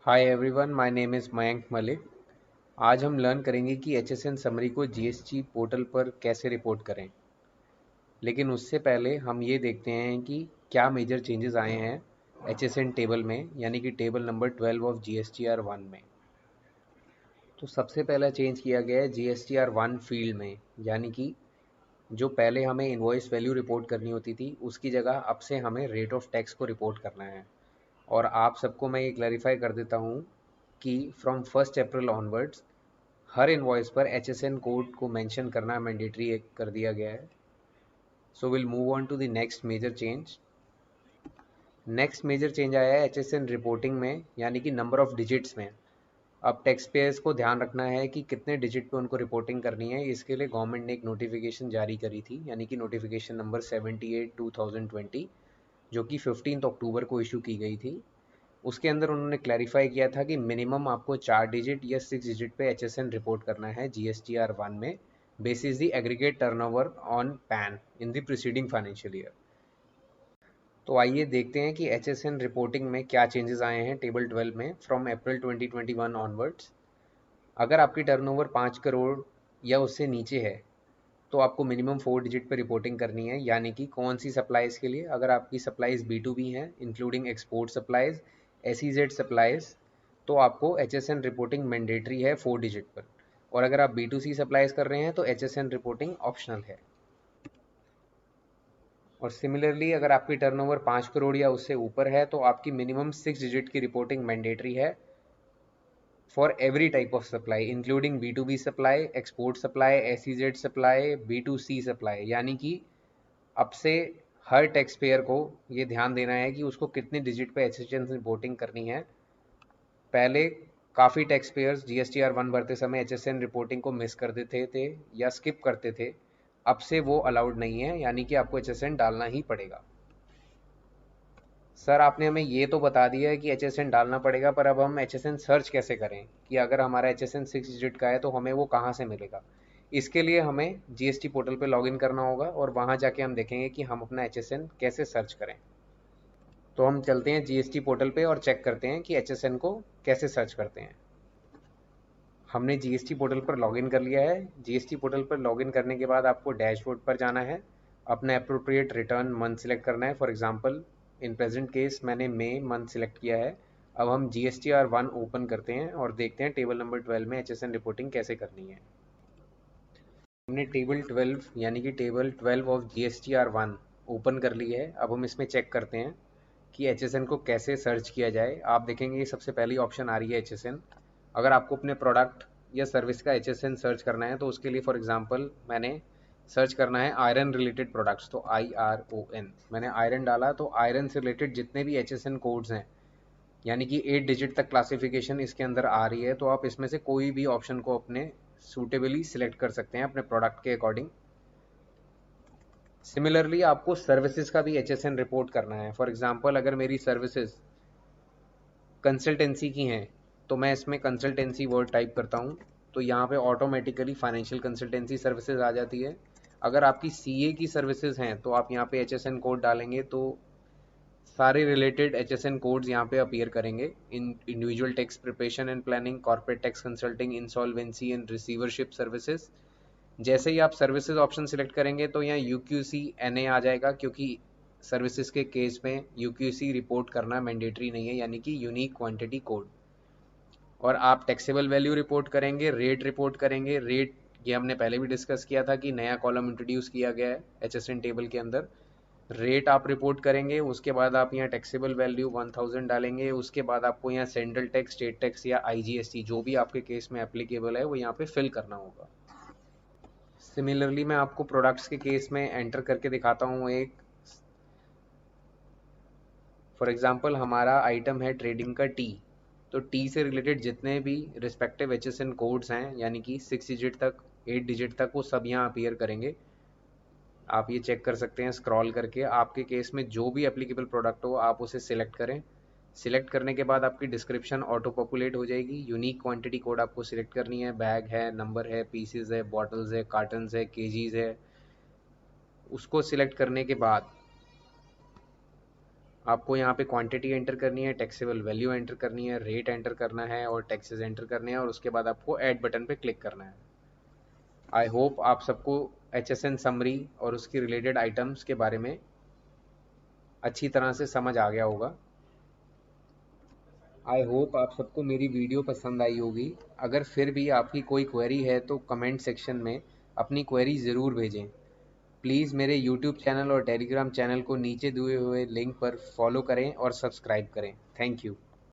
Hi everyone, my name is Mayank Malik. आज हम learn करेंगे कि एचएसएन समरी को जीएसटी पोर्टल पर कैसे रिपोर्ट करें। लेकिन उससे पहले हम ये देखते हैं कि क्या मेजर चेंजेस आए हैं एचएसएन टेबल में, यानी कि टेबल नंबर 12 ऑफ GSTR1 में। तो सबसे पहला चेंज किया गया है GSTR1 फील्ड में, यानी कि जो पहले हमें इनवॉइस वैल्यू रिपोर्ट करनी होती थी उसकी जगह अब से हमें रेट ऑफ टैक्स को रिपोर्ट करना है। और आप सबको मैं ये क्लैरिफाई कर देता हूँ कि फ्रॉम 1 अप्रैल ऑनवर्ड्स हर इनवॉइस पर HSN कोड को मेंशन करना मैंडेटरी कर दिया गया है। So will move on to the next major change. Next major change आया है HSN रिपोर्टिंग में, यानी कि नंबर ऑफ डिजिट्स में। अब टैक्स पेयर्स को ध्यान रखना है कि कितने डिजिट पे उनको रिपोर्टिंग करनी है। इसके लिए गवर्नमेंट ने एक नोटिफिकेशन जारी करी थी, यानी कि नोटिफिकेशन नंबर 78/2020, जो कि 15 अक्टूबर को इशू की गई थी। उसके अंदर उन्होंने क्लैरिफाई किया था कि मिनिमम आपको 4 डिजिट या 6 डिजिट पे HSN रिपोर्ट करना है GSTR1 में, basis the aggregate turnover on pan in the preceding financial year. तो आइए देखते हैं कि HSN रिपोर्टिंग में क्या चेंजेस आए हैं टेबल 12 में फ्रॉम अप्रैल 2021 ऑनवर्ड्स। अगर आपकी टर्नओवर 5 करोड़ या उससे नीचे है तो आपको मिनिमम 4 डिजिट पे रिपोर्टिंग करनी है, यानी कि कौन सी सप्लाईज़ के लिए। अगर आपकी सप्लाईज़ B2B हैं including export supplies, SEZ supplies, तो आपको HSN रिपोर्टिंग मैंडेटरी है 4 डिजिट पर। और अगर आप B2C सप्लाईज़ कर रहे हैं तो HSN रिपोर्टिंग ऑप्शनल है। और सिमिलरली अगर आपकी टर्नओवर 5 करोड़ या उससे ऊपर है तो आपकी मिनिमम 6 डिजिट की रिपोर्टिंग मैंडेटरी है for every type of supply including B2B supply, export supply, SEZ supply, B2C supply. यानी कि अब से हर टैक्स पेयर को ये ध्यान देना है कि उसको कितने डिजिट पे HSN रिपोर्टिंग करनी है। पहले काफ़ी टैक्स पेयर्स GSTR1 भरते समय HSN रिपोर्टिंग को मिस कर देते थे या स्किप करते थे। अब से वो अलाउड नहीं है, यानी कि आपको HSN डालना ही पड़ेगा। सर, आपने हमें ये तो बता दिया है कि HSN डालना पड़ेगा, पर अब हम HSN सर्च कैसे करें कि अगर हमारा HSN 6 डिजिट का है तो हमें वो कहाँ से मिलेगा। इसके लिए हमें GST पोर्टल पे लॉगिन करना होगा और वहाँ जाके हम देखेंगे कि हम अपना HSN कैसे सर्च करें। तो हम चलते हैं GST पोर्टल पे और चेक करते हैं कि HSN को कैसे सर्च करते हैं। हमने GST पोर्टल पर लॉगिन कर लिया है। GST पोर्टल पर लॉगिन करने के बाद आपको डैशबोर्ड पर जाना है, अपना अप्रोप्रिएट रिटर्न मंथ सिलेक्ट करना है। For example in present case मैंने मई मंथ सिलेक्ट किया है। अब हम GSTR1 ओपन करते हैं और देखते हैं टेबल नंबर 12 में HSN रिपोर्टिंग कैसे करनी है। हमने टेबल 12 यानी कि टेबल 12 ऑफ GSTR1 ओपन कर ली है। अब हम इसमें चेक करते हैं कि HSN को कैसे सर्च किया जाए। आप देखेंगे सबसे पहली ऑप्शन आ रही है HSN। अगर आपको अपने प्रोडक्ट या सर्विस का HSN सर्च करना है तो उसके लिए फॉर एग्जांपल मैंने सर्च करना है आयरन रिलेटेड प्रोडक्ट्स, तो IRON मैंने आयरन डाला तो आयरन से रिलेटेड जितने भी HSN कोड्स हैं, यानी कि 8 डिजिट तक क्लासिफिकेशन इसके अंदर आ रही है, तो आप इसमें से कोई भी ऑप्शन को अपने सूटेबली सिलेक्ट कर सकते हैं अपने प्रोडक्ट के अकॉर्डिंग। सिमिलरली आपको सर्विसेज का भी HSN रिपोर्ट करना है। फॉर एग्जांपल अगर मेरी सर्विसेज कंसल्टेंसी की हैं तो मैं इसमें कंसल्टेंसी वर्ड टाइप करता हूँ, तो यहाँ पे ऑटोमेटिकली फाइनेंशियल कंसल्टेंसी सर्विसेज आ जाती है। अगर आपकी CA की सर्विसेज हैं तो आप यहाँ पे HSN कोड डालेंगे तो सारे रिलेटेड HSN कोड्स यहाँ पे अपीयर करेंगे। Individual tax preparation and planning, corporate tax consulting, insolvency and receivership services. जैसे ही आप सर्विसेज ऑप्शन सिलेक्ट करेंगे तो यहाँ UQC NA आ जाएगा, क्योंकि सर्विसेज के केस में UQC रिपोर्ट करना मैंडेटरी नहीं है, यानी कि यूनिक क्वांटिटी कोड। और आप टैक्सेबल वैल्यू रिपोर्ट करेंगे, रेट रिपोर्ट करेंगे। रेट ये हमने पहले भी डिस्कस किया था कि नया कॉलम इंट्रोड्यूस किया गया है HSN टेबल के अंदर। रेट आप रिपोर्ट करेंगे, उसके बाद आप यहाँ टैक्सेबल वैल्यू 1000 डालेंगे। उसके बाद आपको यहाँ सेंट्रल टैक्स, स्टेट टैक्स या IGST जो भी आपके केस में एप्लीकेबल है वो यहाँ पे फिल करना होगा। सिमिलरली मैं आपको प्रोडक्ट्स के केस में एंटर करके दिखाता हूँ एक। फॉर एग्जांपल हमारा आइटम है ट्रेडिंग का टी, तो टी से रिलेटेड जितने भी रिस्पेक्टिव HSN कोड्स हैं, यानी कि 6 डिजिट तक 8 डिजिट तक, वो सब यहाँ अपीयर करेंगे। आप ये चेक कर सकते हैं स्क्रॉल करके। आपके केस में जो भी एप्लीकेबल प्रोडक्ट हो आप उसे सिलेक्ट करें। सिलेक्ट करने के बाद आपकी डिस्क्रिप्शन ऑटो पॉपुलेट हो जाएगी। यूनिक क्वांटिटी कोड आपको सिलेक्ट करनी है। बैग है, नंबर है, पीसेज है, बॉटल्स है, कार्टन्स है, केजीज है। उसको सिलेक्ट करने के बाद आपको यहाँ पे क्वांटिटी एंटर करनी है, टैक्सेबल वैल्यू एंटर करनी है, रेट एंटर करना है और टैक्सेस एंटर करने हैं और उसके बाद आपको ऐड बटन पे क्लिक करना है। आई होप आप सबको HSN समरी और उसकी रिलेटेड आइटम्स के बारे में अच्छी तरह से समझ आ गया होगा। आई होप आप सबको मेरी वीडियो पसंद आई होगी। अगर फिर भी आपकी कोई क्वेरी है तो कमेंट सेक्शन में अपनी क्वेरी ज़रूर भेजें। प्लीज़ मेरे यूट्यूब चैनल और टेलीग्राम चैनल को नीचे दिए हुए लिंक पर फॉलो करें और सब्सक्राइब करें। Thank you.